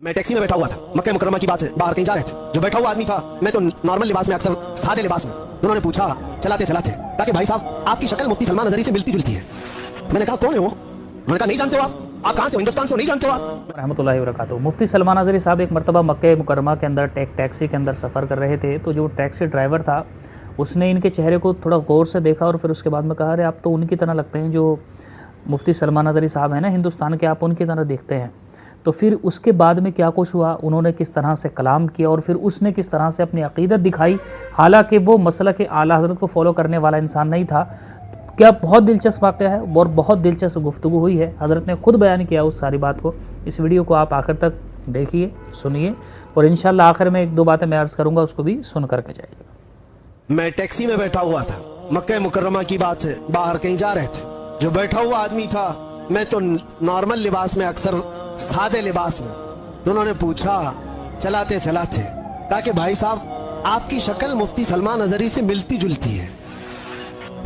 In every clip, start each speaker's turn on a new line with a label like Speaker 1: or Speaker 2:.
Speaker 1: मैं टैक्सी में बैठा हुआ था, मक्का मुकर्रमा की बात है, बाहर कहीं जा रहे थे। जो बैठा हुआ आदमी था, मैं तो नॉर्मल लिबास में, अक्सर सादे लिबास में। उन्होंने पूछा चलाते चलाते, कहा कि भाई साहब आपकी शक्ल मुफ्ती सलमान अजहरी से मिलती जुलती है। मैंने कहा कौन है वो? उन्होंने कहा नहीं जानते हो आप कहाँ से हो? हिंदुस्तान से हो? नहीं जानते हो आप?
Speaker 2: रहमतुल्लाहि व बरकातहू। मुफ्ती सलमान अजहरी साहब एक मरतबा मक्का मुकर्रमा के अंदर टैक्सी के अंदर सफ़र कर रहे थे, तो जो टैक्सी ड्राइवर था उसने इनके चेहरे को थोड़ा गौर से देखा और फिर उसके बाद में कहा, अरे आप तो उनकी तरह लगते हैं जो मुफ्ती सलमान अजहरी साहब हैं ना हिंदुस्तान के, आप उनकी तरह दिखते हैं। तो फिर उसके बाद में क्या कुछ हुआ, उन्होंने किस तरह से कलाम किया और फिर उसने किस तरह से अपनी अक़ीदत दिखाई, हालांकि वो मसलक के आला हज़रत को फॉलो करने वाला इंसान नहीं था। क्या बहुत दिलचस्प वाक़या है और बहुत दिलचस्प गुफ्तगू हुई है, हज़रत ने खुद बयान किया उस सारी बात को। इस वीडियो को आप आखिर तक देखिए, सुनिए और इंशाअल्लाह आखिर में एक दो बातें मैं अर्ज़ करूँगा, उसको भी सुन करके जाइएगा।
Speaker 1: मैं टैक्सी में बैठा हुआ था, मक्का मुकर्रमा की बात है, बाहर कहीं जा रहे थे। जो बैठा हुआ आदमी था, मैं तो नॉर्मल लिबास में, अक्सर सादे लिबास में। तो उन्होंने पूछा चलाते चलाते, कहा कि भाई साहब आपकी शक्ल मुफ्ती सलमान अजहरी से मिलती जुलती है।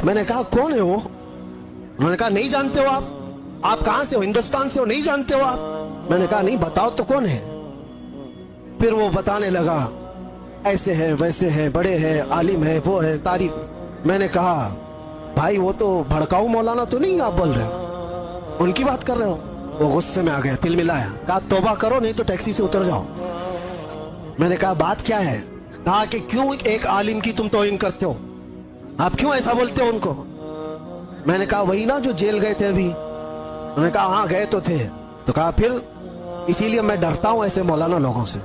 Speaker 1: मैंने कहा कौन है वो? उन्होंने कहा नहीं जानते हो आप कहाँ से हो? हिंदुस्तान से हो? नहीं जानते हो आप? मैंने कहा नहीं, बताओ तो कौन है। फिर वो बताने लगा, ऐसे है वैसे है, बड़े हैं, आलिम है, वो है, तारीफ। मैंने कहा भाई वो तो भड़काऊ मौलाना तो नहीं आप बोल रहे हो, उनकी बात कर रहे हो? वो गुस्से में आ गया, तिल मिलाया, कहा तौबा करो नहीं तो टैक्सी से उतर जाओ। मैंने कहा बात क्या है? कहा कि क्यों एक आलिम की तुम तौहीन करते हो, आप क्यों ऐसा बोलते हो उनको? मैंने कहा वही ना जो जेल गए थे अभी। उन्होंने कहा हाँ गए तो थे। तो कहा फिर इसीलिए मैं डरता हूँ ऐसे मौलाना लोगों से।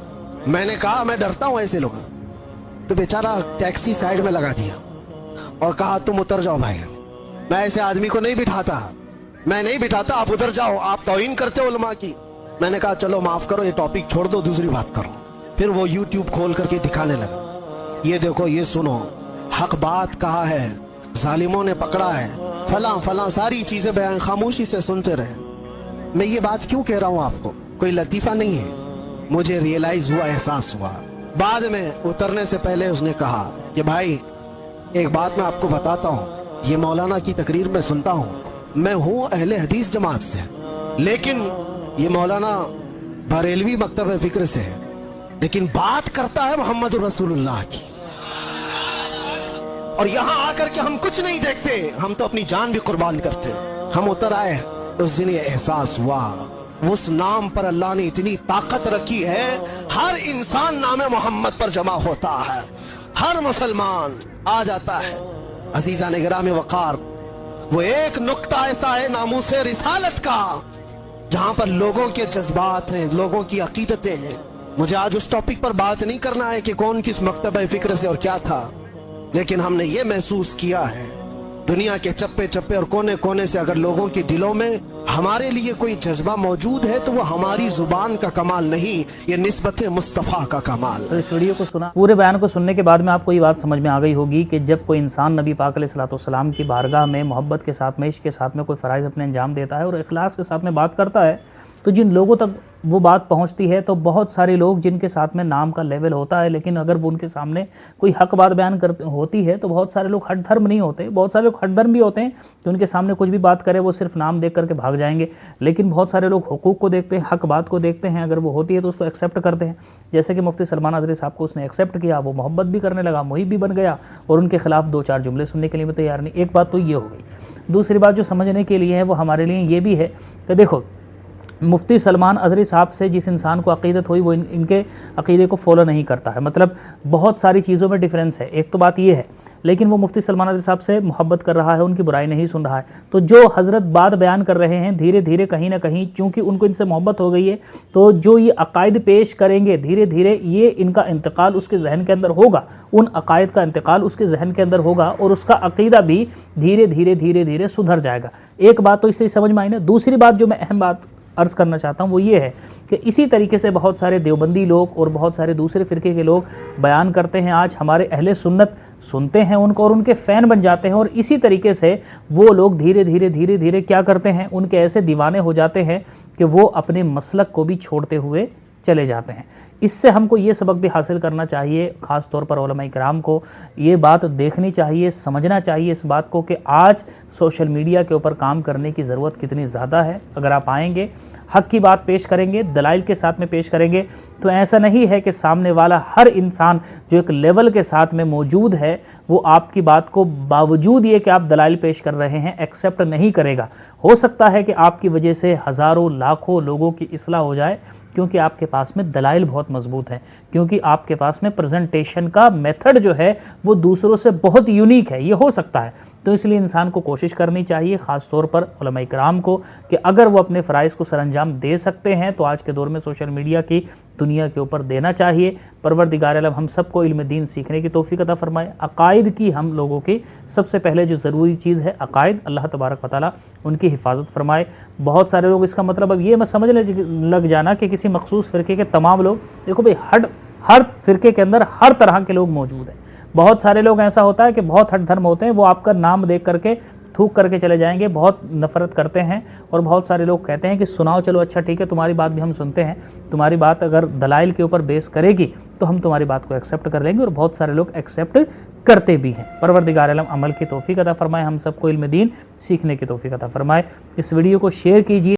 Speaker 1: मैंने कहा मैं डरता हूँ ऐसे लोगों। तो बेचारा टैक्सी साइड में लगा दिया और कहा तुम उतर जाओ भाई, मैं ऐसे आदमी को नहीं बिठाता, मैं नहीं बिठाता, आप उधर जाओ, आप तौहीन करते हो उलमा की। मैंने कहा चलो माफ करो, ये टॉपिक छोड़ दो, दूसरी बात करो। फिर वो यूट्यूब खोल करके दिखाने लगा, ये देखो, ये सुनो, हक बात कहा है, जालिमों ने पकड़ा है, फला फला सारी चीजें बयान, खामोशी से सुनते रहे। मैं ये बात क्यों कह रहा हूँ आपको, कोई लतीफा नहीं है, मुझे रियलाइज हुआ, एहसास हुआ। बाद में उतरने से पहले उसने कहा कि भाई एक बात मैं आपको बताता हूँ, ये मौलाना की तकरीर में सुनता हूँ, मैं हूँ अहले हदीस जमात से, लेकिन ये मौलाना बरेलवी मकतब फिक्र से है, लेकिन बात करता है मोहम्मद रसूलुल्लाह की। और यहाँ आकर के हम कुछ नहीं देखते, हम तो अपनी जान भी कुर्बान करते। हम उतर आए, उस दिन ये एहसास हुआ, उस नाम पर अल्लाह ने इतनी ताकत रखी है, हर इंसान नाम मोहम्मद पर जमा होता है, हर मुसलमान आ जाता है। अजीजा निगराम वकार, वो एक नुक्ता ऐसा है नामूसे रिसालत का, जहां पर लोगों के जज्बात हैं, लोगों की अकीदतें हैं। मुझे आज उस टॉपिक पर बात नहीं करना है कि कौन किस मकतब फिक्र से और क्या था, लेकिन हमने ये महसूस किया है, दुनिया के चप्पे चप्पे और कोने कोने से अगर लोगों के दिलों में हमारे लिए कोई जज्बा मौजूद है, तो वो हमारी जुबान का कमाल नहीं, ये निस्बत मुस्तफ़ा का कमाल।
Speaker 2: तो इस वीडियो को सुना, पूरे बयान को सुनने के बाद में आपको ये बात समझ में आ गई होगी कि जब कोई इंसान नबी पाक अलैहिस्सलाम की बारगाह में मोहब्बत के साथ में, इश्क के साथ में कोई फ़राइज़ अपने अंजाम देता है और इखलास के साथ में बात करता है, तो जिन लोगों तक वो बात पहुंचती है, तो बहुत सारे लोग जिनके साथ में नाम का लेवल होता है, लेकिन अगर वो उनके सामने कोई हक बात बयान करते होती है, तो बहुत सारे लोग हट धर्म नहीं होते, बहुत सारे लोग हट धर्म भी होते हैं कि उनके सामने कुछ भी बात करे वो सिर्फ नाम देख करके भाग जाएंगे। लेकिन बहुत सारे लोग हुकूक को देखते हैं, हक बात को देखते हैं, अगर वो होती है तो उसको एक्सेप्ट करते हैं। जैसे कि मुफ्ती सलमान अजहरी साहब को उसने एक्सेप्ट किया, वो मोहब्बत भी करने लगा, मुहिब भी बन गया और उनके खिलाफ दो चार जुमले सुनने के लिए भी तैयार नहीं। एक बात तो ये हो गई। दूसरी बात जो समझने के लिए है वो हमारे लिए ये भी है कि देखो, मुफ्ती सलमान अजहरी साहब से जिस इंसान को अक़ीदत हुई वो इनके अक़ीदे को फॉलो नहीं करता है। मतलब बहुत सारी चीज़ों में डिफरेंस है। एक तो बात ये है, लेकिन वो मुफ्ती सलमान अजहरी साहब से मोहब्बत कर रहा है, उनकी बुराई नहीं सुन रहा है। तो जो हज़रत बात बयान कर रहे हैं, धीरे धीरे कहीं ना कहीं चूँकि उनको इनसे मोहब्बत हो गई है, तो जो ये अकायद पेश करेंगे, धीरे धीरे ये इनका इंतकाल उसके जहन के अंदर होगा, उन अकायद का इंतकाल उसके जहन के अंदर होगा और उसका अक़ीदा भी धीरे धीरे धीरे धीरे सुधर जाएगा। एक बात तो इससे समझ में आई ना। दूसरी बात जो मैं अहम बात अर्ज़ करना चाहता हूँ वो ये है कि इसी तरीके से बहुत सारे देवबंदी लोग और बहुत सारे दूसरे फ़िरके के लोग बयान करते हैं, आज हमारे अहले सुन्नत सुनते हैं उनको और उनके फ़ैन बन जाते हैं, और इसी तरीके से वो लोग धीरे धीरे धीरे धीरे क्या करते हैं, उनके ऐसे दीवाने हो जाते हैं कि वो अपने मसलक को भी छोड़ते हुए चले जाते हैं। इससे हमको ये सबक भी हासिल करना चाहिए, ख़ास तौर पर उलमा इकराम को ये बात देखनी चाहिए, समझना चाहिए इस बात को कि आज सोशल मीडिया के ऊपर काम करने की ज़रूरत कितनी ज़्यादा है। अगर आप आएंगे, हक़ की बात पेश करेंगे, दलाइल के साथ में पेश करेंगे, तो ऐसा नहीं है कि सामने वाला हर इंसान जो एक लेवल के साथ में मौजूद है वो आपकी बात को बावजूद ये कि आप दलाइल पेश कर रहे हैं एक्सेप्ट नहीं करेगा। हो सकता है कि आपकी वजह से हज़ारों लाखों लोगों की इस्लाह हो जाए, क्योंकि आपके पास में दलाइल बहुत मजबूत हैं, क्योंकि आपके पास में प्रेजेंटेशन का मेथड जो है वो दूसरों से बहुत यूनिक है। ये हो सकता है। तो इसलिए इंसान को कोशिश करनी चाहिए, ख़ास तौर पर उलमा इकराम को, कि अगर वो अपने फ़राइज़ को सरअंजाम दे सकते हैं तो आज के दौर में सोशल मीडिया की दुनिया के ऊपर देना चाहिए। परवरदिगार आलम हम सबको इल्म दीन सीखने की तौफीक अता फरमाए। अकायद की हम लोगों की सबसे पहले जो ज़रूरी चीज़ है अकायद, अल्लाह तबारक व तआला उनकी हिफाजत फरमाए। बहुत सारे लोग इसका मतलब अब ये मत समझ लग जाना कि किसी मखसूस फ़िरके के तमाम लोग, देखो भाई हर फ़िरके के अंदर हर तरह के लोग मौजूद हैं। बहुत सारे लोग ऐसा होता है कि बहुत हट धर्म होते हैं, वो आपका नाम देख करके थूक करके चले जाएंगे, बहुत नफ़रत करते हैं। और बहुत सारे लोग कहते हैं कि सुनाओ, चलो अच्छा ठीक है, तुम्हारी बात भी हम सुनते हैं, तुम्हारी बात अगर दलाइल के ऊपर बेस करेगी तो हम तुम्हारी बात को एक्सेप्ट कर लेंगे। और बहुत सारे लोग एक्सेप्ट करते भी हैं। परवरदिगार आलम अमल की तौफीक अता फरमाए, हम सबको इल्म दीन सीखने की तौफीक अता फरमाए। इस वीडियो को शेयर कीजिए।